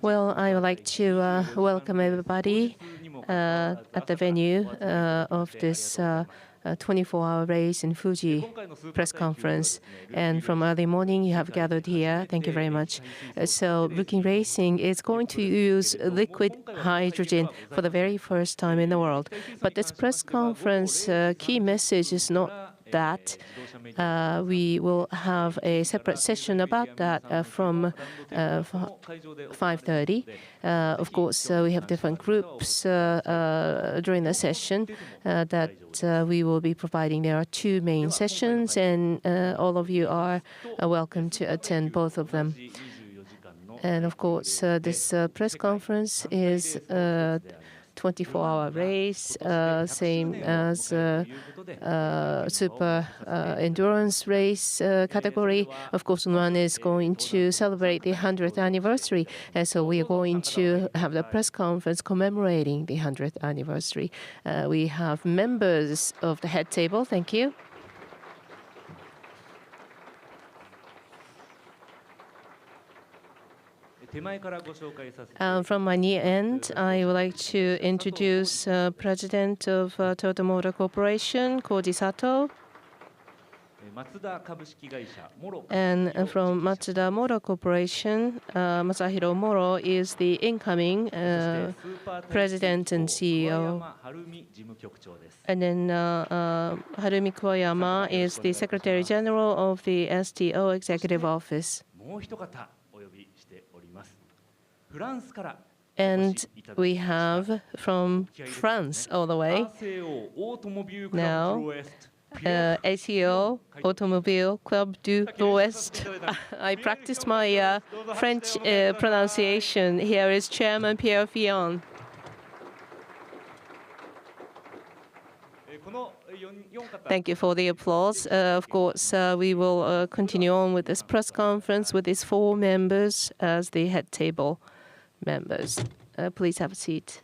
Well, I would like to welcome everybody at the venue of this 24-hour race in Fuji press conference. And from early morning, you have gathered here. Thank you very much. So Looking Racing is going to use liquid hydrogen for the very first time in the world. But this press conference key message is not that. We will have a separate session about that from 5:30. Of course, we have different groups during the session that we will be providing. There are two main sessions, and all of you are welcome to attend both of them. And of course, this press conference is 24-hour race, same as super endurance race category. Of course, one is going to celebrate the 100th anniversary, and so we are going to have the press conference commemorating the 100th anniversary. We have members of the head table. Thank you. From my near end, I would like to introduce President of Toyota Motor Corporation, Koji Sato. And from Mazda Motor Corporation, Masahiro Moro is the incoming President and CEO. And then Harumi Koyama is the Secretary General of the STO Executive Office. And we have from France all the way now, ACO, Automobile Club du L'Ouest. I practiced my French pronunciation. Here is Chairman Pierre Fillon. Thank you for the applause. Of course, we will continue on with this press conference with these four members as the head table members. Please have a seat.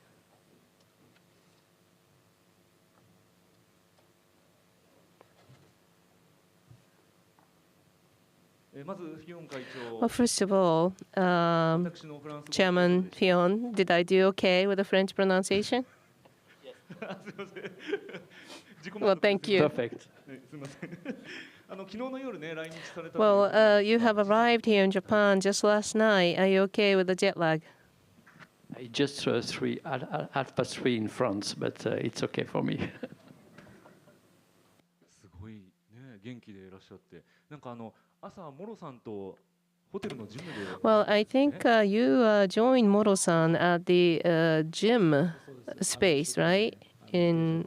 Well, first of all, Chairman Fillon, did I do okay with the French pronunciation? Well, thank you. Perfect. Well, you have arrived here in Japan just last night. Are you okay with the jet lag? I just 3:30 in France, but it's okay for me. Well, I think you joined Moro-san at the gym space, right? In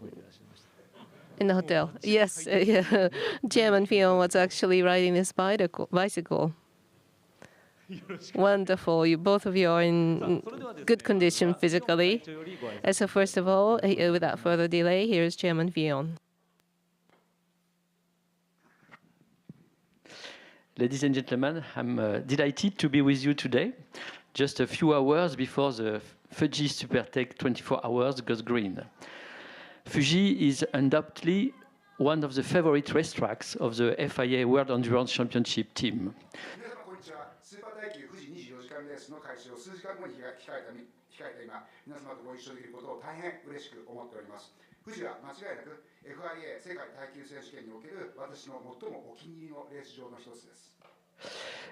the hotel. Yes, yeah. Chairman Fillon was actually riding this bicycle. Wonderful. Both of you are in good condition physically. So first of all, without further delay, here is Chairman Fillon. Ladies and gentlemen, I'm delighted to be with you today, just a few hours before the FUJI SuperTech 24 hours goes green. FUJI is undoubtedly one of the favorite racetracks of the FIA World Endurance Championship team.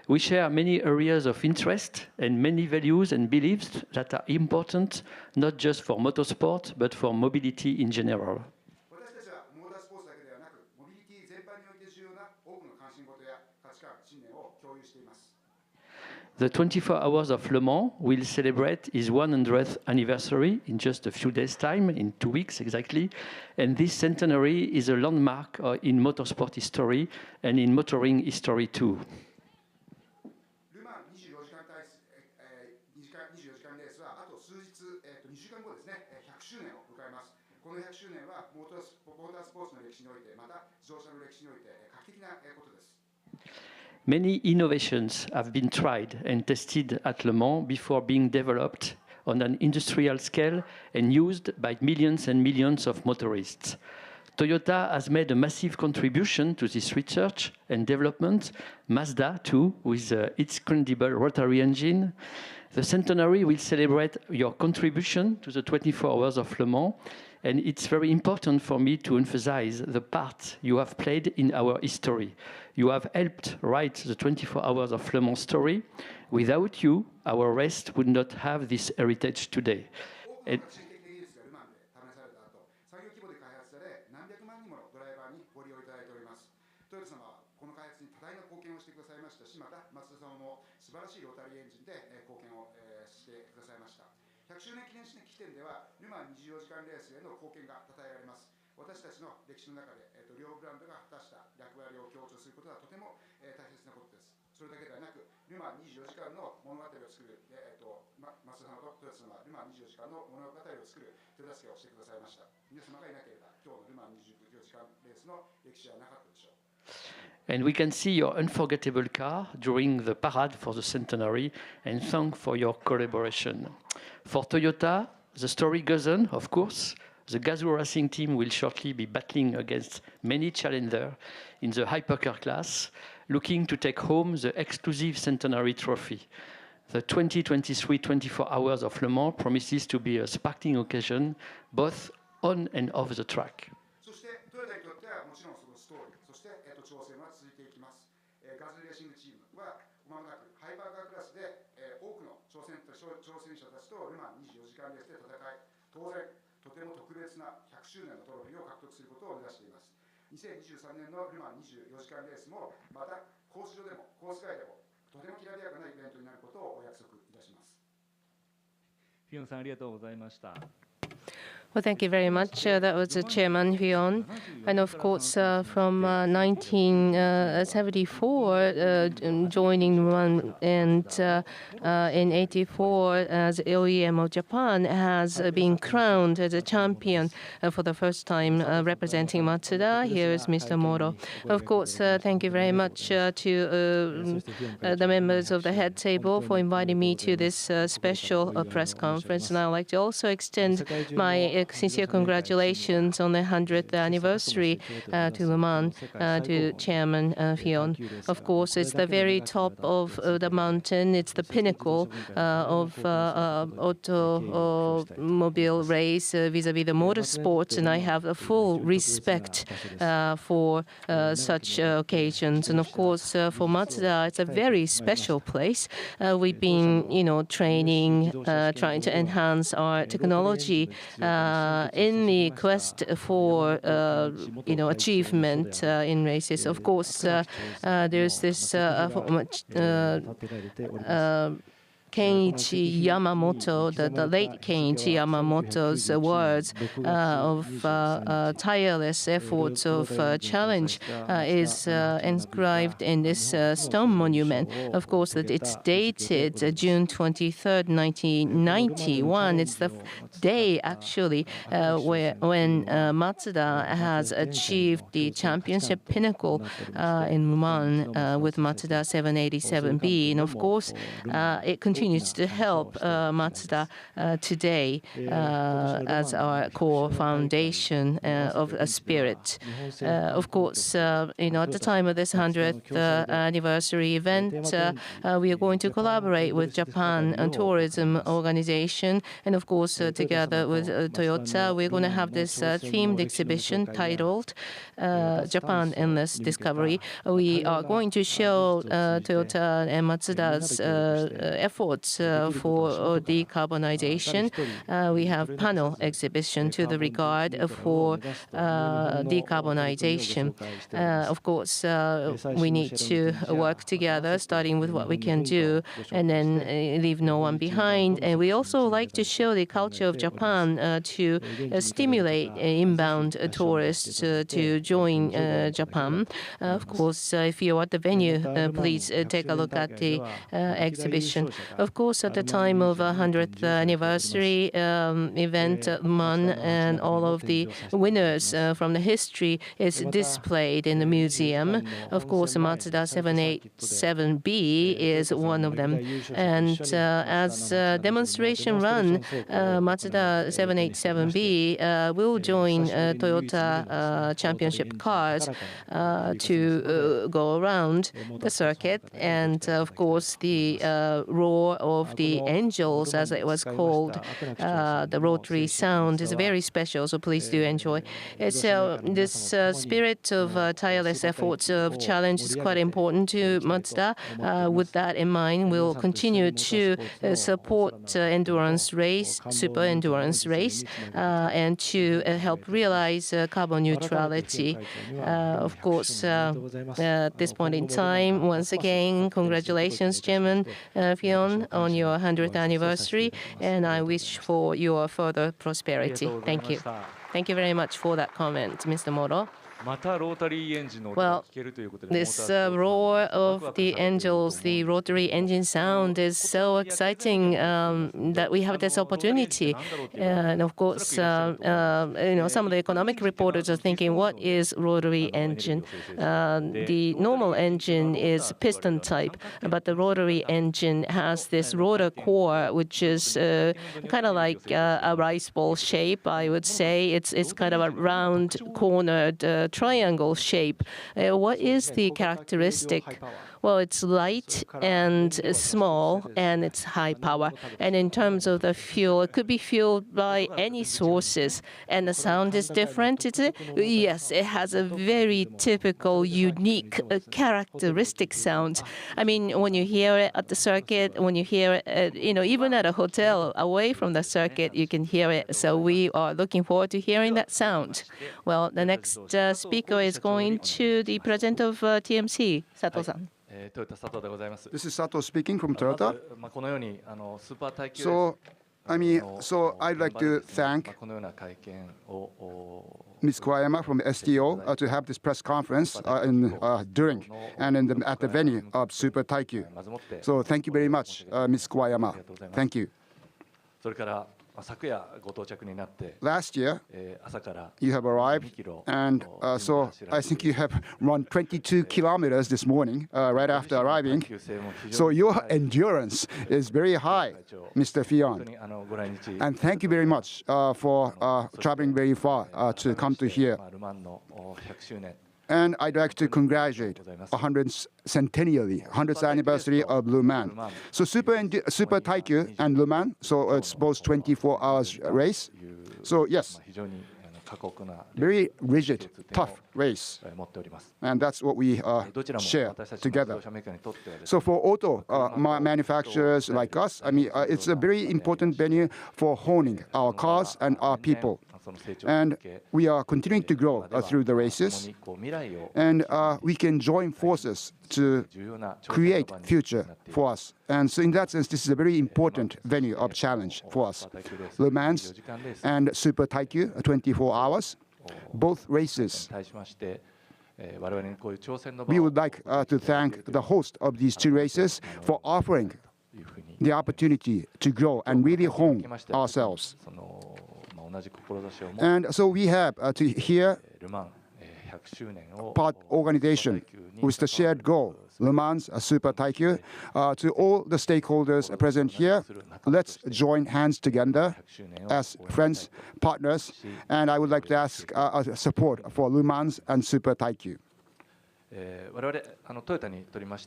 We share many areas of interest and many values and beliefs that are important not just for motorsport but for mobility in general. The 24 Hours of Le Mans will celebrate its 100th anniversary in just a few days' time, in 2 weeks exactly. And this centenary is a landmark in motorsport history and in motoring history too. Many innovations have been tried and tested at Le Mans before being developed on an industrial scale and used by millions and millions of motorists. Toyota has made a massive contribution to this research and development. Mazda, too, with its incredible rotary engine. The centenary will celebrate your contribution to the 24 Hours of Le Mans, and it's very important for me to emphasize the part you have played in our history. You have helped write the 24 Hours of Le Mans story. Without you, our race would not have this heritage today. And And we can see your unforgettable car during the parade for the centenary, and thank for your collaboration. For Toyota, the story goes on, of course. The Gazoo Racing team will shortly be battling against many challengers in the hypercar class, looking to take home the exclusive centenary trophy. The 2023 24 Hours of Le Mans promises to be a sparkling occasion, both on and off the track. Well, thank you very much. That was Chairman Hyun. And of course, from 1974, joining one, and in 84, as OEM of Japan has been crowned as a champion for the first time, representing Mazda. Here is Mr. Moro. Of course, thank you very much to the members of the head table for inviting me to this special press conference. And I'd like to also extend my sincere congratulations on the 100th anniversary to Le Mans, to Chairman Hyun. Of course, it's the very top of the mountain. It's the pinnacle of automobile race vis-a-vis the motorsports, and I have a full respect for such occasions. And of course, for Mazda, it's a very special place. We've been, training, trying to enhance our technology in the quest for achievement in races. Of course, there's this Kenichi Yamamoto, the late Kenichi Yamamoto's words of tireless efforts of challenge is inscribed in this stone monument. Of course, that it's dated June 23rd, 1991. It's the day, actually, when Mazda has achieved the championship pinnacle in Le Mans with Mazda 787B. And of course, it continues to help Mazda today as our core foundation of a spirit. Of course, at the time of this 100th anniversary event, we are going to collaborate with Japan Tourism Organization, and of course, together with Toyota, we're going to have this themed exhibition titled Japan Endless Discovery. We are going to show Toyota and Mazda's efforts for decarbonization. We have panel exhibition to the regard for decarbonization. Of course, we need to work together, starting with what we can do, and then leave no one behind. And we also like to show the culture of Japan to stimulate inbound tourists to join Japan. Of course, if you're at the venue, please take a look at the exhibition. Of course, at the time of 100th anniversary event, MAN and all of the winners from the history is displayed in the museum. Of course, Mazda 787B is one of them. And as a demonstration run, Mazda 787B will join Toyota championship cars to go around the circuit. And of course, the roar of the angels, as it was called, the rotary sound is very special, so please do enjoy. So this spirit of tireless efforts of challenge is quite important to Mazda. With that in mind, we'll continue to support endurance race, super endurance race, and to help realize carbon neutrality. Of course, at this point in time, once again, congratulations, Chairman Fion, on your 100th anniversary, and I wish for your further prosperity. Thank you. Thank you very much for that comment, Mr. Moro. Well, this roar of the angels, the rotary engine sound is so exciting that we have this opportunity. And of course, some of the economic reporters are thinking, what is rotary engine? The normal engine is piston type, but the rotary engine has this rotor core, which is kind of like a rice ball shape, I would say. It's kind of a round, cornered triangle shape. What is the characteristic? Well, it's light and small, and it's high power. And in terms of the fuel, it could be fueled by any sources. And the sound is different, is it? Yes, it has a very typical, unique, characteristic sound. I mean, when you hear it at the circuit, when you hear it, even at a hotel away from the circuit, you can hear it. So we are looking forward to hearing that sound. Well, the next speaker is going to the president of TMC, Sato-san. This is Sato speaking from Toyota. So I'd like to thank Ms. Kawayama from STO to have this press conference during and at the venue of Super Taikyu. So thank you very much, Ms. Kawayama. Thank you. Last year, you have arrived, and so I think you have run 22 kilometers this morning, right after arriving. So your endurance is very high, Mr. Fion. And thank you very much for traveling very far to come to here. And I'd like to congratulate 100th anniversary of Le Mans. So Super Taikyu and Le Mans, so it's both 24 hours race. So yes, very rigid, tough race. And that's what we share together. So for auto manufacturers like us, it's a very important venue for honing our cars and our people. And we are continuing to grow through the races, and we can join forces to create future for us. And so in that sense, this is a very important venue of challenge for us. Le Mans and Super Taikyu, 24 hours, both races. We would like to thank the host of these two races for offering the opportunity to grow and really hone ourselves. And so we have to hear part organization with the shared goal, Le Mans Super Taikyu, to all the stakeholders present here. Let's join hands together as friends, partners, and I would like to ask support for Le Mans and Super Taikyu.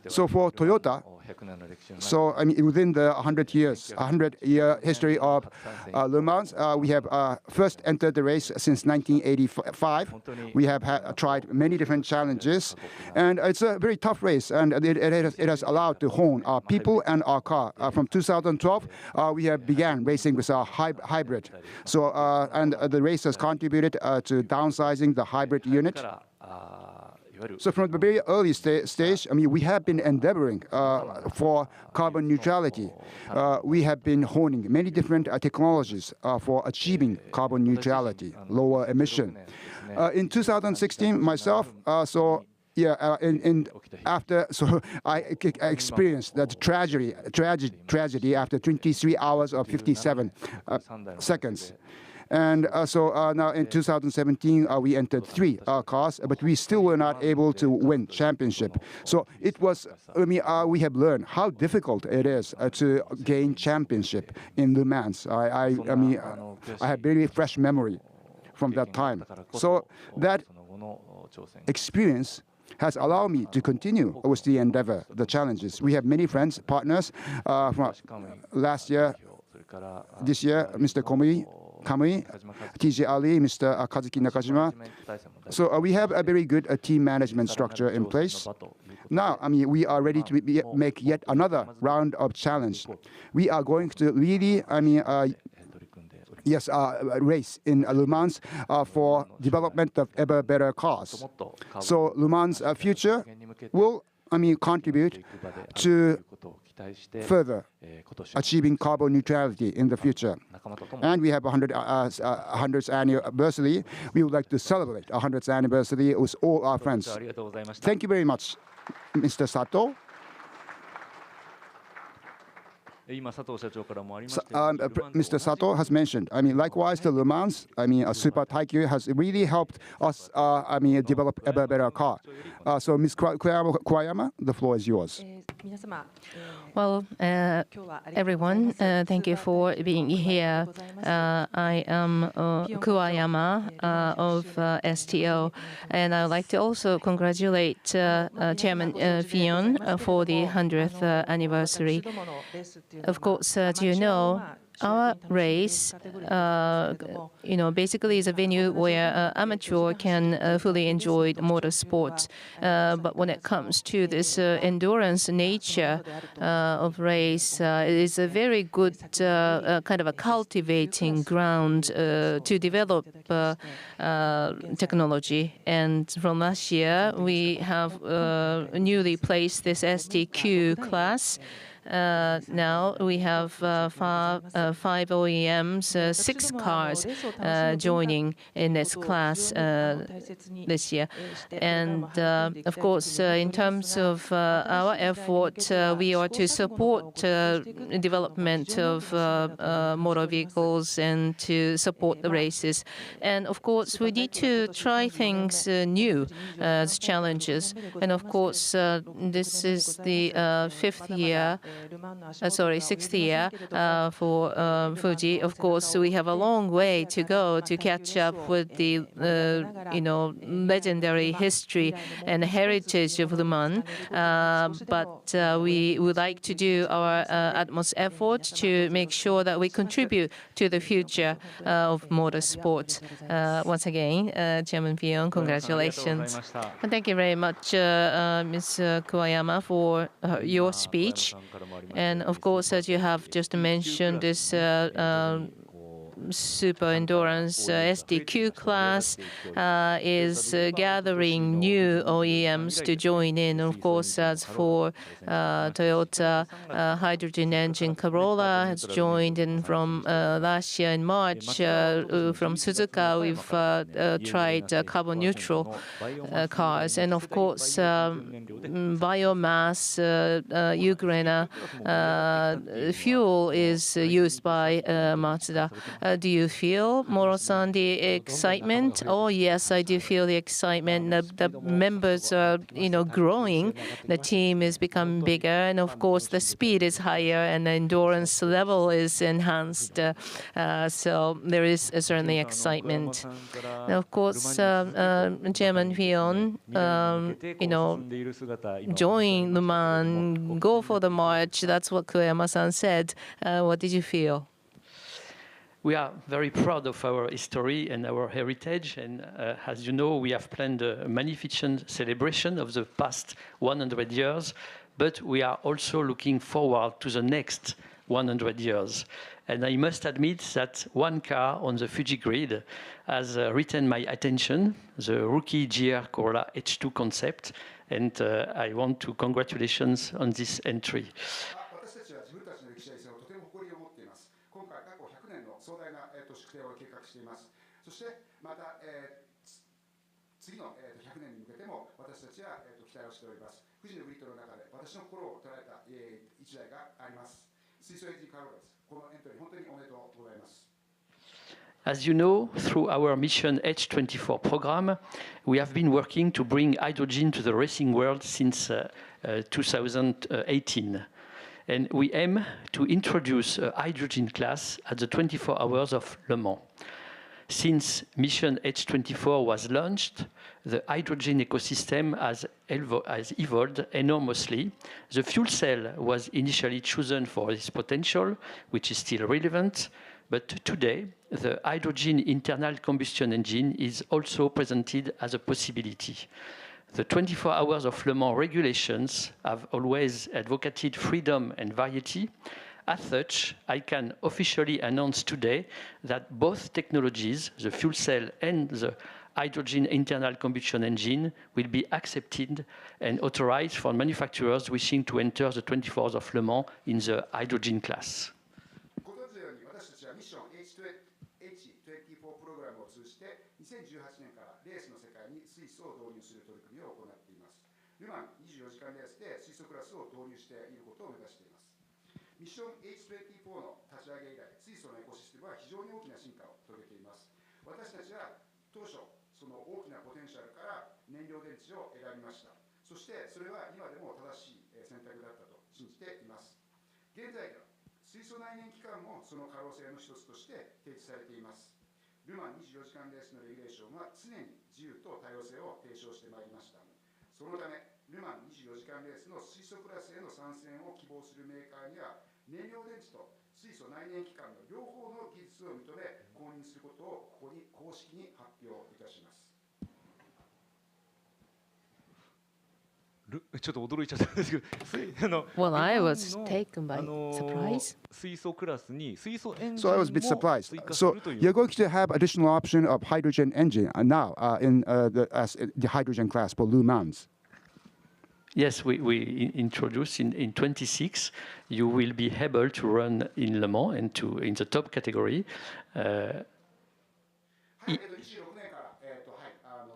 So for Toyota, so within the 100-year history of Le Mans, we have first entered the race since 1985. We have tried many different challenges, and it's a very tough race, and it has allowed to hone our people and our car. From 2012, we have began racing with our hybrid. So and the race has contributed to downsizing the hybrid unit. So from the very early stage, we have been endeavoring for carbon neutrality. We have been honing many different technologies for achieving carbon neutrality, lower emission. In 2016, myself, so Yeah, and after, so I experienced that tragedy after 23 hours of 57 seconds. And now in 2017, we entered 3 cars, but we still were not able to win championship. So it was, we have learned how difficult it is to gain championship in Le Mans. I have very fresh memory from that time. So that experience has allowed me to continue with the endeavor, the challenges. We have many friends, partners from last year, this year, Mr. Kamui, TJ Ali, Mr. Kazuki Nakajima. So we have a very good team management structure in place. Now, we are ready to make yet another round of challenge. We are going to really, race in Le Mans for development of ever better cars. So Le Mans' future will, contribute to further achieving carbon neutrality in the future. And we have 100th anniversary. We would like to celebrate 100th anniversary with all our friends. Thank you very much, Mr. Sato. Mr. Sato has mentioned, likewise, the Le Mans, Super Taikyu has really helped us, develop a better car. So, Ms. Kawayama, the floor is yours. Well, everyone, thank you for being here. I am Kawayama of STO, and I would like to also congratulate Chairman Fion for the 100th anniversary. Of course, as you know, our race, basically is a venue where amateur can fully enjoy motorsports. But when it comes to this endurance nature of race, it is a very good kind of a cultivating ground to develop technology. And from last year, we have newly placed this STQ class. Now we have 5 OEMs, 6 cars joining in this class this year. And of course, in terms of our effort, we are to support development of motor vehicles and to support the races. And of course, we need to try things new as challenges. And of course, this is the 6th year for Fuji. Of course, we have a long way to go to catch up with the legendary history and heritage of Le Mans. But we would like to do our utmost effort to make sure that we contribute to the future of motorsport. Once again, Chairman Pion, congratulations. Thank you very much, Ms. Kawayama, for your speech. And of course, as you have just mentioned, this super endurance STQ class is gathering new OEMs to join in. Of course, as for Toyota, hydrogen engine Corolla has joined in from last year in March. From Suzuka, we've tried carbon neutral cars. And of course, biomass, Ugrena fuel is used by Mazda. Do you feel, Moro-san, the excitement? Oh, yes, I do feel the excitement. The members are, growing. The team is becoming bigger. And of course, the speed is higher and the endurance level is enhanced. So there is certainly excitement. And of course, Chairman Fion, join Le Mans, go for the march. That's what Kawayama-san said. What did you feel? We are very proud of our history and our heritage, and as you know, we have planned a magnificent celebration of the past 100 years, but we are also looking forward to the next 100 years. And I must admit that one car on the Fuji grid has retained my attention, the rookie GR Corolla H2 concept, and I want to congratulations on this entry. 次の100年に向けても私たちは期待をしております。富士のグリッドの中で私の心を捉えた一台があります。水素エンジンカーボです。このエントリー本当におめでとうございます。As you know, through our Mission H24 program, we have been working to bring hydrogen to the racing world since 2018. And we aim to introduce a hydrogen class at the 24 hours of Le Mans. Since Mission H24 was launched, the hydrogen ecosystem has evolved enormously. The fuel cell was initially chosen for its potential, which is still relevant. But today, the hydrogen internal combustion engine is also presented as a possibility. The 24 hours of Le Mans regulations have always advocated freedom and variety. As such, I can officially announce today that both technologies, the fuel cell and the hydrogen internal combustion engine, will be accepted and authorized for manufacturers wishing to enter the 24 hours of Le Mans in the hydrogen class. ご存知のように私たちはミッション H24 プログラムを通じて2018年からレースの世界に水素を導入する取り組みを行っています。ルマン24時間レースで水素クラスを導入していることを目指しています。ミッション H24 の立ち上げ以来、水素のエコシステムは非常に大きな進化を遂げています。私たちは当初、その大きなポテンシャルから燃料電池を選びました。そしてそれは今でも正しい選択だったと信じています。現在では水素内燃機関もその可能性の一つとして提示されています。ルマン24時間レースのレギュレーションは常に自由と多様性を提唱してまいりました。そのため、ルマン24時間レースの水素クラスへの参戦を希望するメーカーには、燃料電池と水素内燃機関の両方の技術を認め、公認することをここに公式に発表いたします。ちょっと驚いちゃったんですけど、Well, I was taken by surprise. 水素クラスに水素エンジ So ン I も was a bit 追 surprised. 加す So るとい you're う。 going to have additional option of hydrogen engine now in the hydrogen class for Le Mans. Yes, we introduce in 26, you will be able to run in Le Mans and in the top category. はい、26年から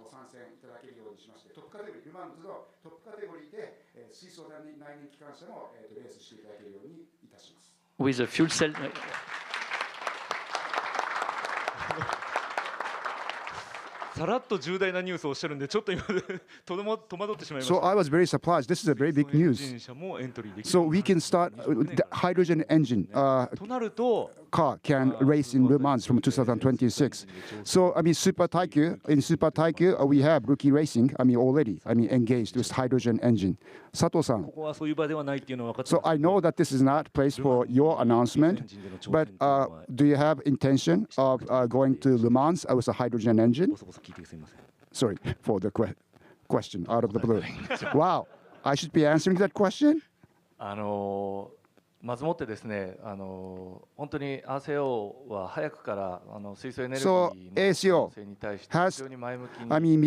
参戦いただけるようにしまして、トップカテゴリー、ルマンズのトップカテゴリーで水素内燃機関車もレースしていただけるようにいたします。with a fuel cell. さらっと重大なニュースをおっしゃるんで、ちょっと今戸惑ってしまいまし So た。 I was very surprised. This is a very big 水素エン news. ジン車もエントリーできる。 So we can start the hydrogen engine となると、 car can race in Le Mans from 2026. So I mean, in Super Taikyu, we have rookie racing. I mean, already. I mean, engaged with hydrogen engine. Sato-san. ここはそういう場ではないっていうのは分かって So ます。 I know that this is not place for your announcement, but do you have intention of going to Le Mans with a hydrogen engine? ボソボソ聞いてすみません。 Sorry for the question out of the blue. Wow, I should be answering that question? まずもってですね、本当に ASEO は早くから水素エネルギ So ーの ASEO 可能性に対して非 has, 常に前向きに I mean,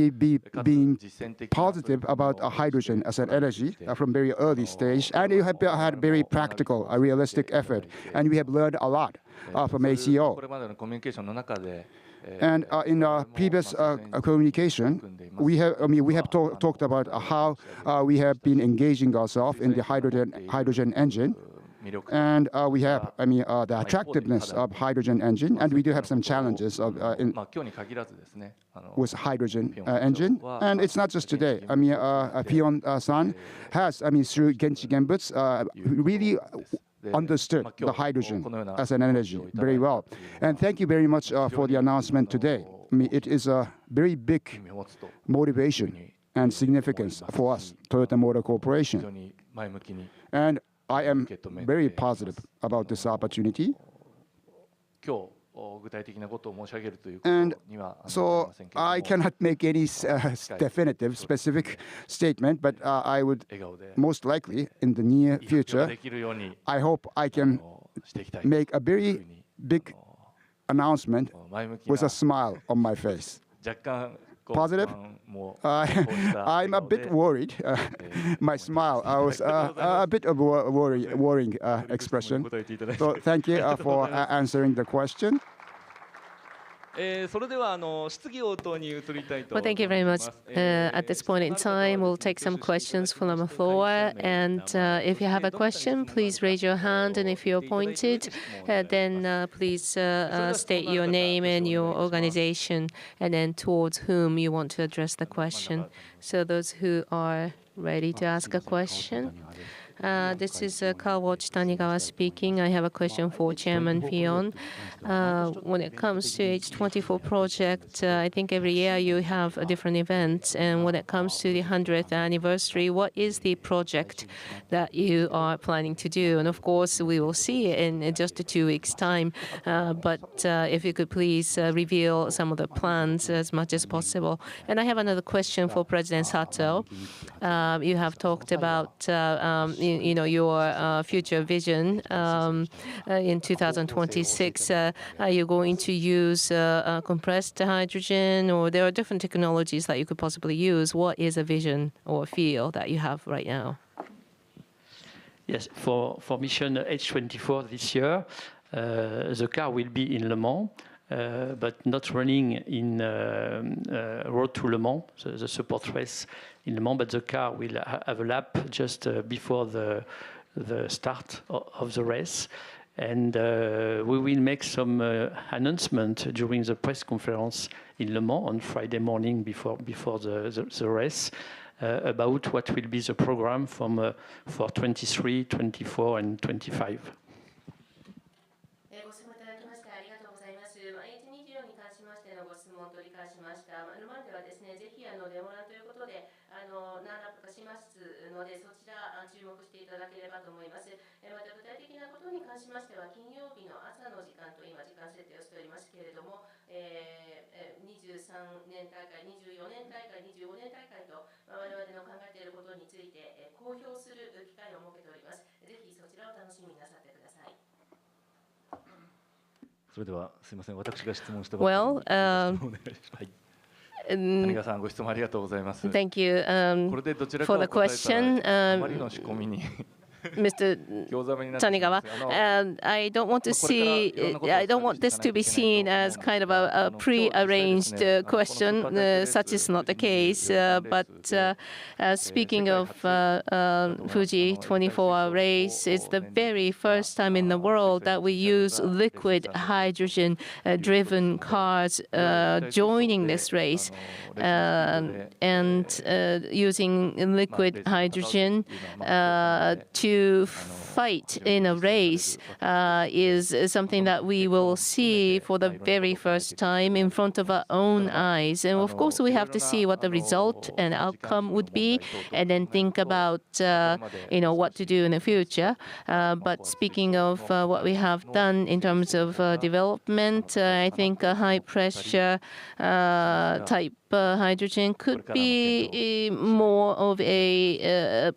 being 実践的な positive about hydrogen as an energy from very early stage, and you have had very practical, realistic effort, and we have learned a lot from こ ACO. れまでのコミュニケーションの中で、 And in our previous communication, we have talked about how we have been engaging ourselves in the hydrogen engine. And we have, the attractiveness of hydrogen engine, and we do have some challenges of 今日に限らずですね、 with hydrogen engine. And it's not just today. Pion-san has, through Genchi Genbutsu, really understood the hydrogen as an energy very well. And thank you very much for the announcement today. It is a very big motivation and significance for us, Toyota Motor 非常 Corporation. に前向きに And I am very positive about this opportunity. 今日具体的なことを申し上げるということ And にはなり so ませんけれど I も、 cannot make any definitive, specific statement, but I would 笑顔で most likely in the near 発表が future, できるように I hope I can していきたい make a という very ふうに big announcement 前向き with な a smile on my face. 若干こう Positive? 不安もこうした I'm a 笑顔 bit で worried. My smile, I was a bit of a worrying expression. 答えていただいて So thank you for answering the question. Well, thank you very much. At this point in time, we'll take some questions from the floor. And if you have a question, please raise your hand. And if you're appointed, then please state your name and your organization, and then towards whom you want to address the question. So those who are ready to ask a question. This is Car Watch Tanigawa speaking. I have a question for Chairman Fion. When it comes to H24 project, I think every year you have a different event. And when it comes to the 100th anniversary, what is the project that you are planning to do? And of course, we will see it in just 2 weeks' time. But if you could please reveal some of the plans as much as possible. And I have another question for President Sato. You have talked about your future vision in 2026. Are you going to use compressed hydrogen, or there are different technologies that you could possibly use? What is a vision or feel that you have right now? Yes, for mission H24 this year, the car will be in Le Mans, but not running in Road to Le Mans, the support race in Le Mans, but the car will have a lap just before the start of the race. And we will make some announcement during the press conference in Le Mans on Friday morning before the race about what will be the program for 23, 24, and 25. 何ラップかしますので、そちら注目していただければと思います。また具体的なことに関しましては、金曜日の朝の時間と今時間設定をしておりますけれども、23年大会、24年大会、25年大会と、我々の考えていることについて、公表する機会を設けております。ぜひそちらを楽しみになさってください。それではすみません、私が質問したばかりに。Thank you for the question, Mr. Tanigawa. I don't want this to be seen as kind of a pre-arranged question. Such is not the case. But speaking of Fuji 24-hour race, it's the very first time in the world that we use liquid hydrogen-driven cars joining this race. And using liquid hydrogen to fight in a race is something that we will see for the very first time in front of our own eyes. And of course, we have to see what the result and outcome would be, and then think about what to do in the future. But speaking of what we have done in terms of development, I think a high pressure type hydrogen could be more of a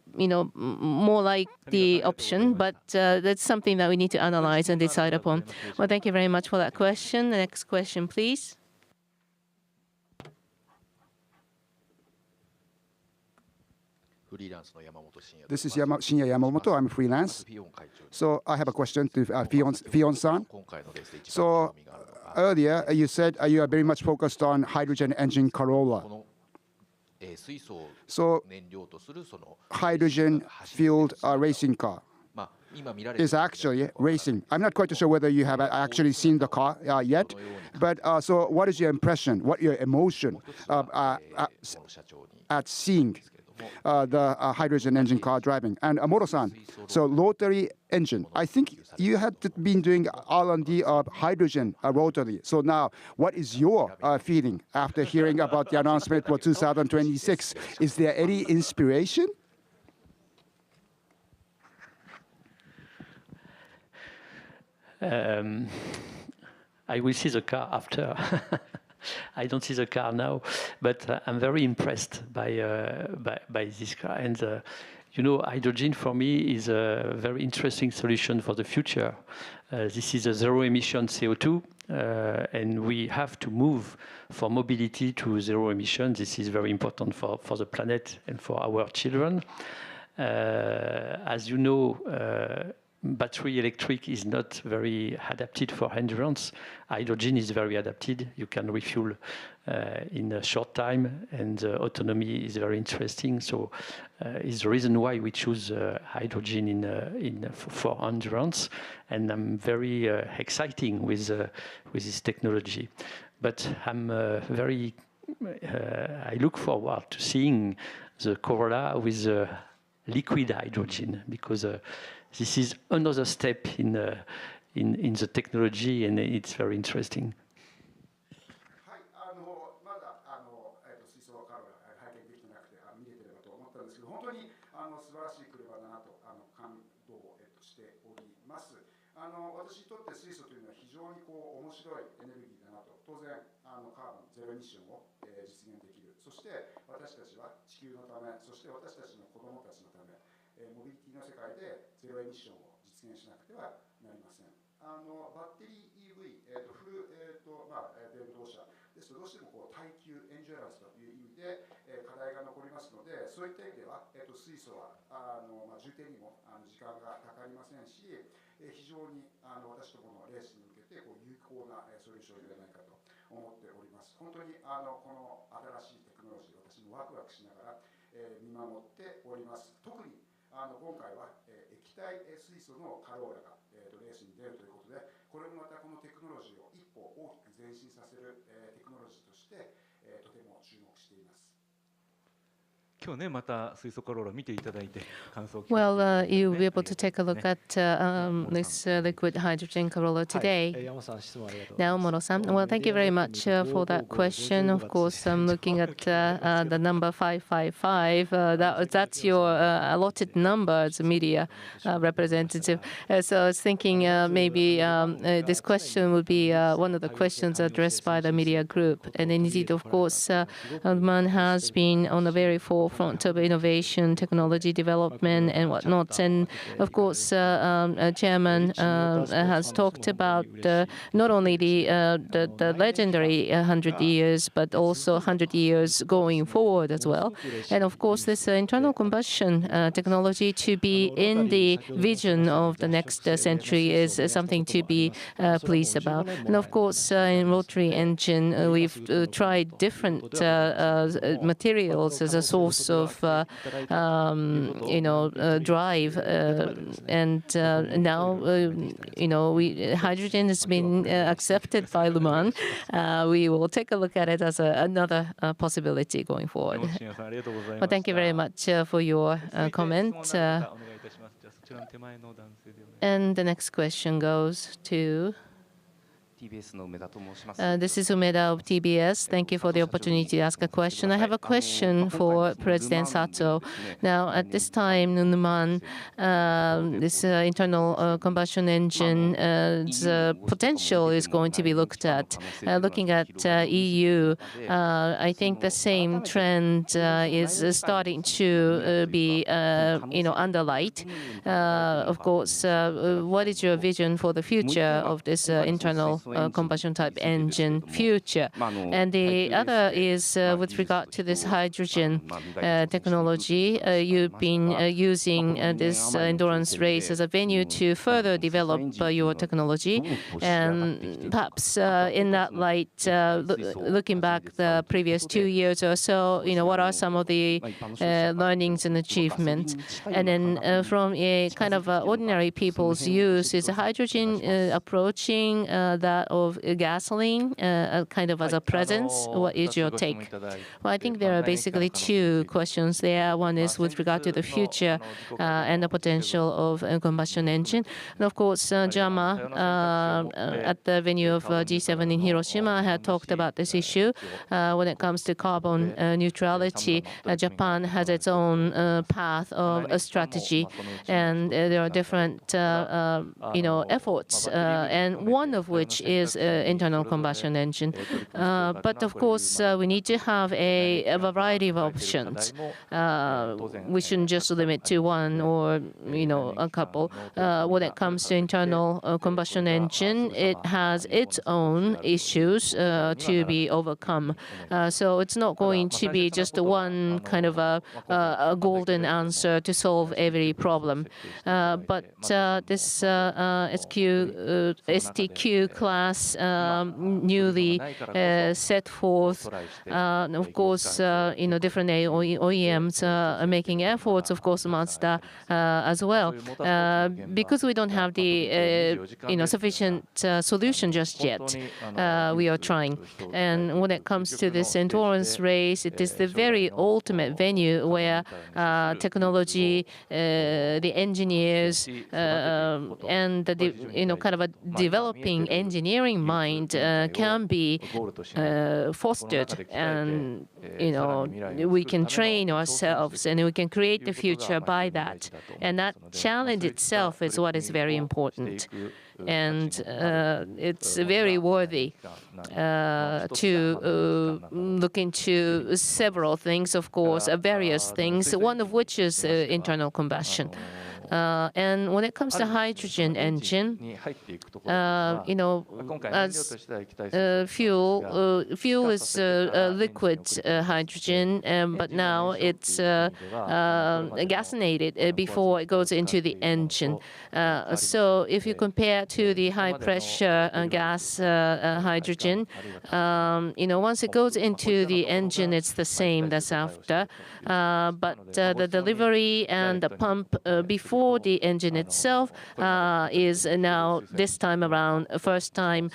more like the option, but that's something that we need to analyze and decide upon. Well, thank you very much for that question. The next question, please. This is Shinya Yamamoto. I'm freelance. So I have a question to Fion-san. So earlier you said you are very much focused on hydrogen engine Corolla. So hydrogen-fueled racing car is actually racing. I'm not quite sure whether you have actually seen the car yet, but so what is your impression, what your emotion at seeing the hydrogen engine car driving? And Moro-san, so rotary engine, I think you had been doing R&D of hydrogen rotary. So now, what is your feeling after hearing about the announcement for 2026? Is there any inspiration? I will see the car after. I don't see the car now, but I'm very impressed by this car. And hydrogen for me is a very interesting solution for the future. This is a zero-emission CO2, and we have to move for mobility to zero emission. This is very important for the planet and for our children. As you know, battery electric is not very adapted for endurance. Hydrogen is very adapted. You can refuel in a short time, and autonomy is very interesting. So is the reason why we choose hydrogen for endurance, and I'm very exciting with this technology. But I'm I look forward to seeing the Corolla with liquid hydrogen, because this is another step in the technology, and it's very interesting. はい、まだ水素カロラ拝見できてなくて見れてればと思ったんですけど、本当に素晴らしい車だなと感動しております。私にとって水素というのは非常に面白いエネルギーだなと。当然カーボンゼロエミッションを実現できる。そして私たちは地球のため、そして私たちの子どもたちのため、モビリティの世界でゼロエミッションを実現しなくてはなりません。バッテリー EV、フル、電動車ですとどうしても耐久エンジュアランスという意味で、課題が残りますので、そういった意味では、水素は充填にも時間がかかりませんし、非常に私どものレースに向けて有効なソリューションではないかと思っております。本当にこの新しいテクノロジー、私もワクワクしながら、見守っております。特に今回は液体水素のカローラがレースに出るということで、これもまたこのテクノロジーを一歩大きく前進させるテクノロジーとしてとても注目しています。今日ねまた水素カローラ見ていただいて感想を聞いて Well, you'll be able to take a look at this liquid hydrogen Corolla today. Now, Moro-san, well, thank you very much for that question. Of course, I'm looking at the number 555. That's your allotted number as a media representative. So I was thinking maybe this question would be one of the questions addressed by the media group. And indeed, of course, man has been on the very forefront of innovation, technology development, and whatnot. And of course, Chairman has talked about not only the legendary 100 years, but also 100 years going forward as well. And of course, this internal combustion technology to be in the vision of the next century is something to be pleased about. And of course, in rotary engine, we've tried different materials as a source of drive, and now hydrogen has been accepted by Le Mans. We will take a look at it as another possibility going forward. Well, thank you very much for your comment. And the next question goes to this is Umeda of TBS. Thank you for the opportunity to ask a question. I have a question for President Sato. Now, at this time, Numan, this internal combustion engine potential is going to be looked at. Looking at EU, I think the same trend is starting to be, underlight. Of course, what is your vision for the future of this internal combustion type engine future? And the other is with regard to this hydrogen technology. You've been using this endurance race as a venue to further develop your technology. And perhaps in that light, looking back the previous 2 years or so, what are some of the learnings and achievements? And then from a kind of ordinary people's use, is hydrogen approaching that of gasoline kind of as a presence? What is your take? Well, I think there are basically two questions there. One is with regard to the future and the potential of a combustion engine. And of course, JAMA at the venue of G7 in Hiroshima had talked about this issue. When it comes to carbon neutrality, Japan has its own path of a strategy, and there are different efforts, and one of which is internal combustion engine. But of course, we need to have a variety of options. We shouldn't just limit to one or a couple. When it comes to internal combustion engine, it has its own issues to be overcome. So it's not going to be just one kind of a golden answer to solve every problem. But this STQ class newly set forth, of course, different OEMs are making efforts, of course, Mazda as well. Because we don't have the sufficient solution just yet, we are trying. And when it comes to this endurance race, it is the very ultimate venue where technology, the engineers, and the kind of a developing engineering mind can be fostered, and we can train ourselves and we can create the future by that. And that challenge itself is what is very important. And it's very worthy to look into several things, of course, various things, one of which is internal combustion. And when it comes to hydrogen engine, as fuel is liquid hydrogen, but now it's gasinated before it goes into the engine. So if you compare to the high pressure gas hydrogen, once it goes into the engine, it's the same that's after. But the delivery and the pump before the engine itself is now this time around first time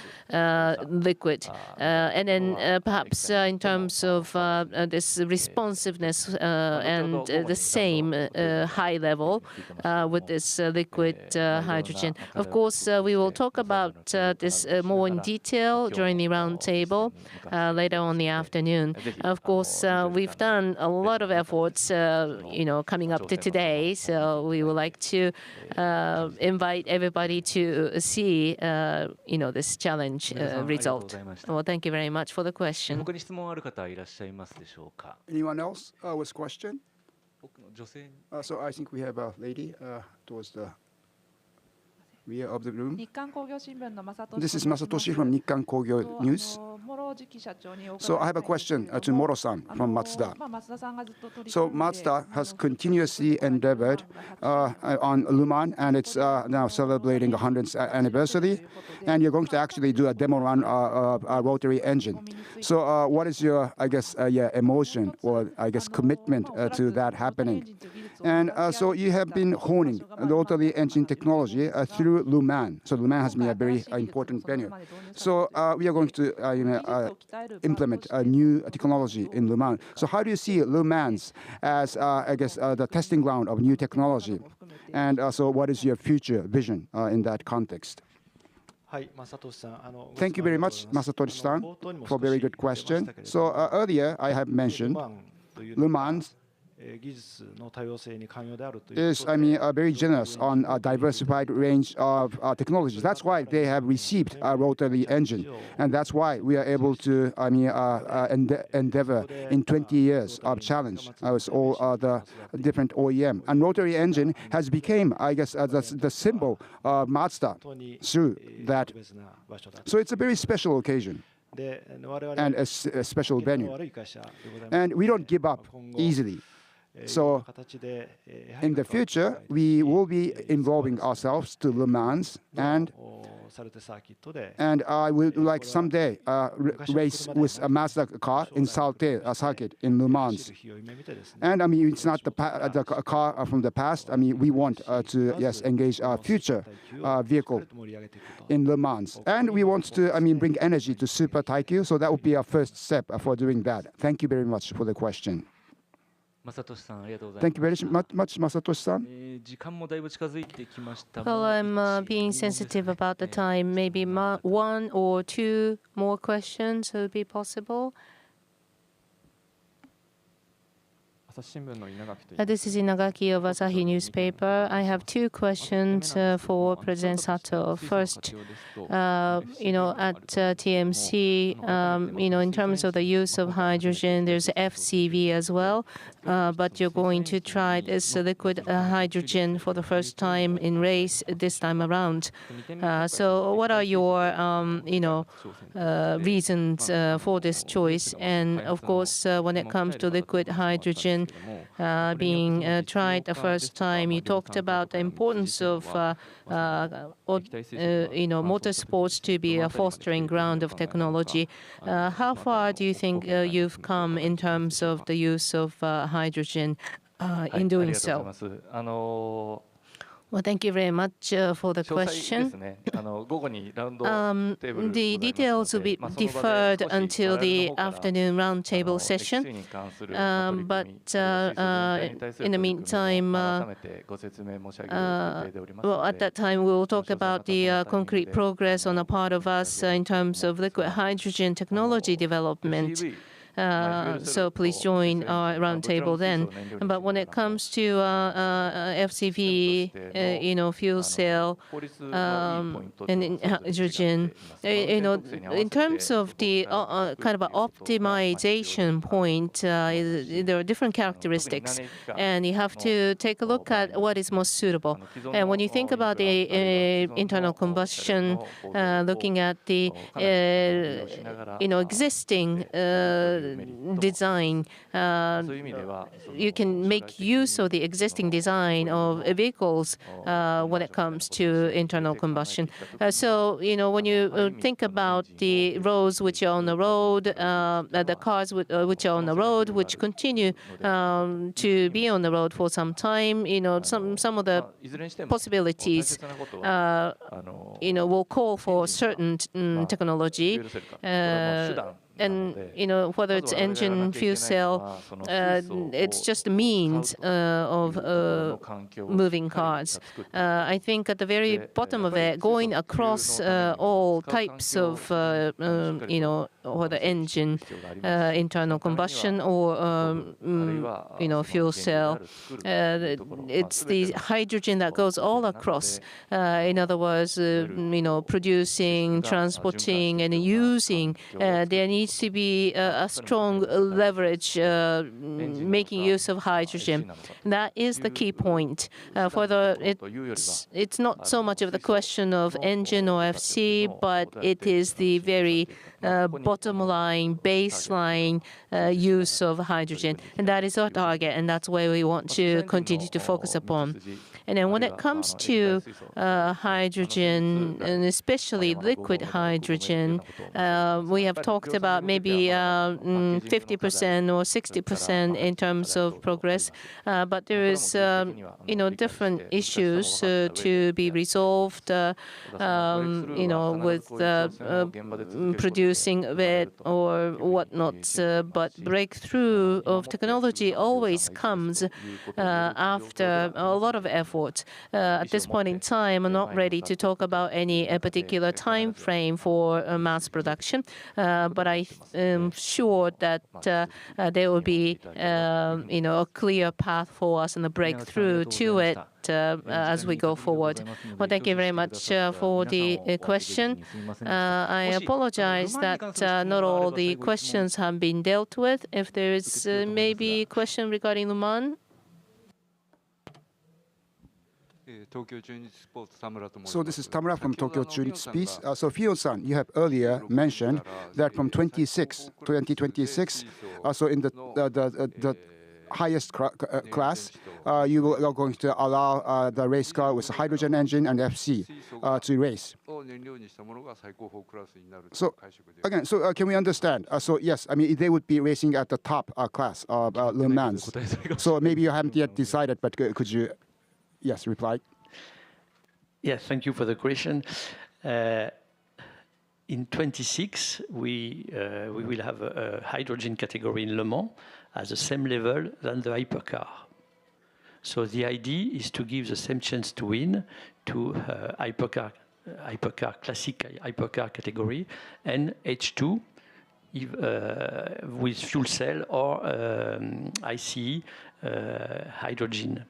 liquid. And then perhaps in terms of this responsiveness and the same high level with this liquid hydrogen. Of course, we will talk about this more in detail during the roundtable later on in the afternoon. Of course, we've done a lot of efforts, coming up to today. So we would like to invite everybody to see, this challenge result. Well, thank you very much for the question. 他に質問ある方いらっしゃいますでしょうか。 Anyone else with question? 奥の女性に So I think we have a lady towards the rear of the room. 日刊工業新聞の正俊 This is Masatoshi from Nikkan Kogyo News. 諸次期社長にお伺い So I have a question to Moro-san from Mazda. 松田さんがずっと取り So 組んで Mazda has continuously endeavored on Le Mans, and it's now celebrating the 100th anniversary. And you're going to actually do a demo run rotary engine. So what is your, emotion or commitment to that happening? And so you have been honing the rotary engine technology through Le Mans. So Le Mans has been a very important venue. So we are going to implement a new technology in Le Mans. So how do you see Le Mans as, the testing ground of new technology? And so what is your future vision in that context? Thank you very much, Masatoshi-san, for a very good question. So earlier I have mentioned Le Mans is, very generous on a diversified range of technologies. That's why they have received a rotary engine, and that's why we are able to, endeavor in 20 years of challenge with all the different OEM. And rotary engine has become, the symbol of Mazda through that. So it's a very special occasion and a special venue, and we don't give up easily. So in the future, we will be involving ourselves to Le Mans, and I would like someday race with a Mazda car in Salté circuit in Le Mans. And it's not the car from the past. We want to engage our future vehicle in Le Mans, and we want to bring energy to Super Taikyu. So that would be our first step for doing that. Thank you very much for the question. 正俊さんありがとうございます。 Thank you very much, Masatoshi-san. 時間もだいぶ近づいてきました。 Well, I'm being sensitive about the time. Maybe one or two more questions would be possible. This is Inagaki of Asahi Newspaper. I have two questions for President Sato. First, at TMC, in terms of the use of hydrogen, there's FCV as well, but you're going to try this liquid hydrogen for the first time in race this time around. So what are your, reasons for this choice? And of course, when it comes to liquid hydrogen being tried the first time, you talked about the importance of motorsports to be a fostering ground of technology. How far do you think you've come in terms of the use of hydrogen in doing so? Well, thank you very much for the question. The details will be deferred until the afternoon roundtable session. But in the meantime, at that time, we will talk about the concrete progress on the part of us in terms of liquid hydrogen technology development. So please join our roundtable then. But when it comes to FCV, fuel cell, and hydrogen, in terms of the kind of an optimization point, there are different characteristics, and you have to take a look at what is most suitable. And when you think about the internal combustion, looking at the existing design, you can make use of the existing design of vehicles when it comes to internal combustion. So, when you think about the roads which are on the road, the cars which are on the road, which continue to be on the road for some time, some of the possibilities, will call for certain technology. And whether it's engine, fuel cell, it's just a means of moving cars. I think at the very bottom of it, going across all types of whether engine, internal combustion, or fuel cell, it's the hydrogen that goes all across. In other words, producing, transporting, and using. There needs to be a strong leverage making use of hydrogen. That is the key point. Further, it's not so much of the question of engine or FC, but it is the very bottom line, baseline use of hydrogen. And that is our target, and that's where we want to continue to focus upon. And then when it comes to hydrogen, and especially liquid hydrogen, we have talked about maybe 50% or 60% in terms of progress. But there is, different issues to be resolved, with producing it or whatnot. But breakthrough of technology always comes after a lot of effort. At this point in time, I'm not ready to talk about any particular time frame for mass production, but I am sure that there will be, a clear path for us and a breakthrough to it as we go forward. Well, thank you very much for the question. I apologize that not all the questions have been dealt with. If there is maybe a question regarding Le Mans. So this is Tamura from Tokyo Junichi Sports. So Fion-san, you have earlier mentioned that from 2026, so in the highest class, you are going to allow the race car with a hydrogen engine and FC to race. So again, can we understand? So yes, I mean they would be racing at the top class of Le Mans. So maybe you haven't yet decided, but could you? Yes, reply. Yes, thank you for the question. In 26, we will have a hydrogen category in Le Mans at the same level than the hypercar. So the idea is to give the same chance to win to hypercar, classic hypercar category, and H2 with fuel cell or ICE, hydrogen.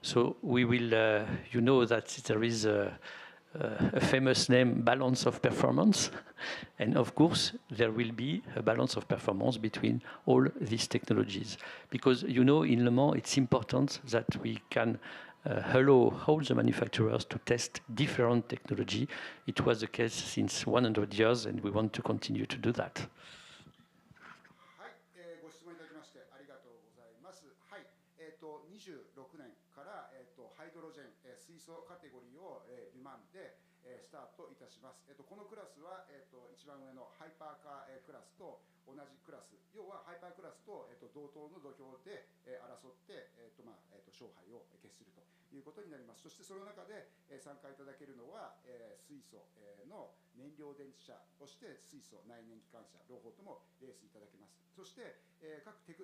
So we will, you know that there is a famous name, balance of performance. And of course, there will be a balance of performance between all these technologies. Because, you know, in Le Mans, it's important that we can allow all the manufacturers to test different technology. It was the case since 100 years, and we want to continue to do that. はい、ご質問いただきましてありがとうございます。はい、26年から、ハイドロジェン、水素カテゴリーを、ルマンで、スタートいたします。このクラスは、一番上のハイパーカー、クラスと同じクラス、要はハイパークラスと、同等の土俵で、争って、勝敗を決するということになります。そしてその中で、参加いただけるのは、水素、の燃料電池車、そして水素内燃機関車、両方ともレースいただけます。そして、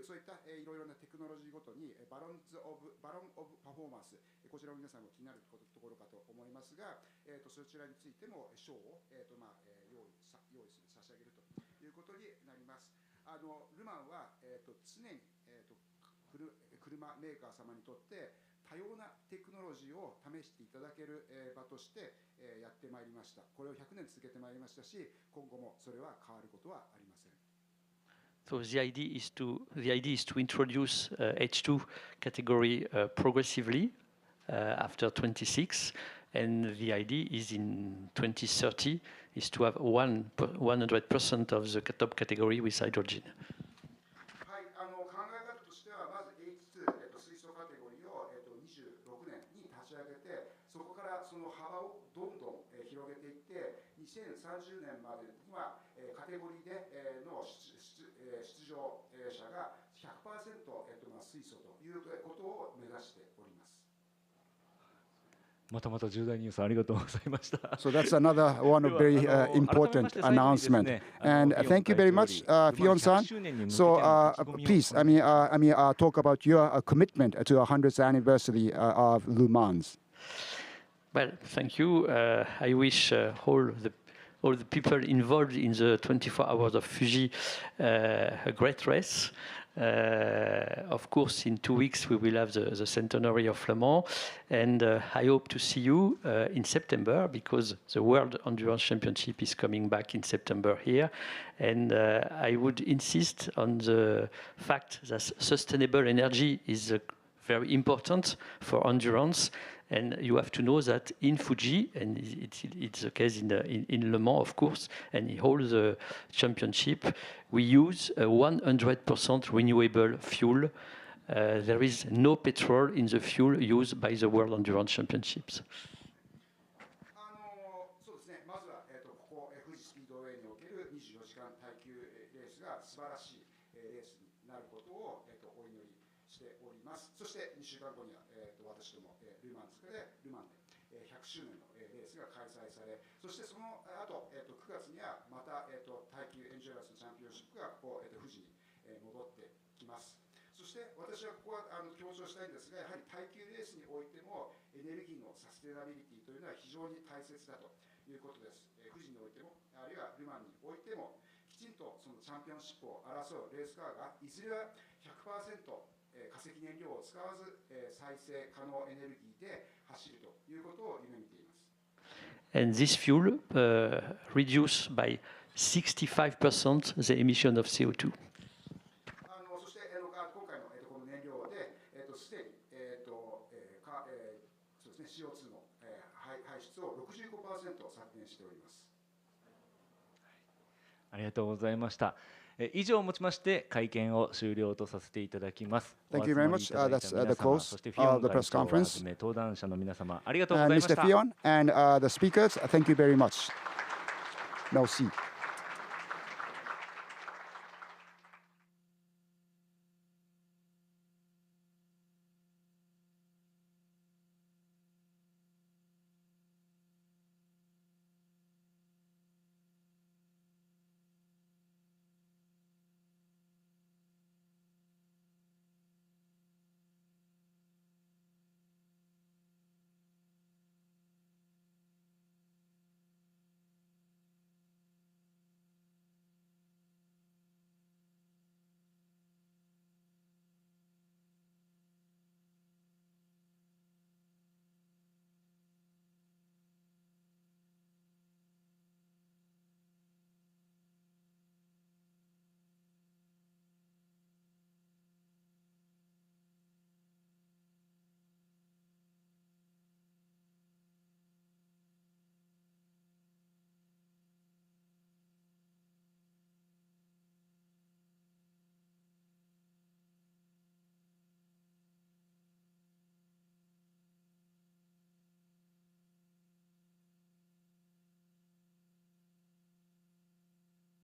そういった、いろいろなテクノロジーごとにバロンオブパフォーマンス、こちらも皆さんも気になるところかと思いますが、そちらについても賞を、用意差し上げるということになります。ルマンは、常に、車メーカー様にとって多様なテクノロジーを試していただける、場として、やってまいりました。これを100年続けてまいりましたし、今後もそれは変わることはありません。So the idea is to introduce H2 category progressively after 26, and the idea is in 2030 is to have 100% of the top category with hydrogen. はい、考え方としてはまず H2、水素カテゴリーを、26年に立ち上げて、そこからその幅をどんどん、広げていって、2030年までには、カテゴリーで、の出場者が 100%、水素ということを目指しております。またまた重大ニュースありがとうございました。 So that's another one of very important announcement. And thank you very much, Fion-san. So please, talk about your commitment to the 100th anniversary of Le Mans. Well, thank you. I wish all the people involved in the 24 hours of Fuji a great race. Of course, in 2 weeks, we will have the centenary of Le Mans. And I hope to see you in September, because the World Endurance Championship is coming back in September here. And I would insist on the fact that sustainable energy is very important for endurance. And you have to know that in Fuji, and it's the case in Le Mans, of course, and in all the championship, we use 100% renewable fuel. There is no petrol in the fuel used by the World Endurance Championships. そうですね。まずはここ富士スピードウェイにおける24時間耐久レースが素晴らしいレースになることをお祈りしております。そして2週間後には私どもルマンで100周年のレースが開催され、そしてその後9月にはまた耐久エンジュランスチャンピオンシップがここ富士に戻ってきます。そして私はここは強調したいんですが、やはり耐久レースにおいてもエネルギーのサステナビリティというのは非常に大切だということです。富士においても、あるいはルマンにおいても、きちんとそのチャンピオンシップを争うレースカーがいずれは 100% 化石燃料を使わず再生可能エネルギーで走るということを夢見ています。And this fuel reduce by 65% the emission of CO2. そして今回のこの燃料ですでにそうですね CO2 の排出を 65% 削減しております。ありがとうございました。以上をもちまして会見を終了とさせていただきます。Thank you very much. That's the close そしてフィオン of the press 会長をは conference. じめ登壇者の皆様ありがとうございまし Mr. た。 Fion and the speakers, thank you very much. Merci.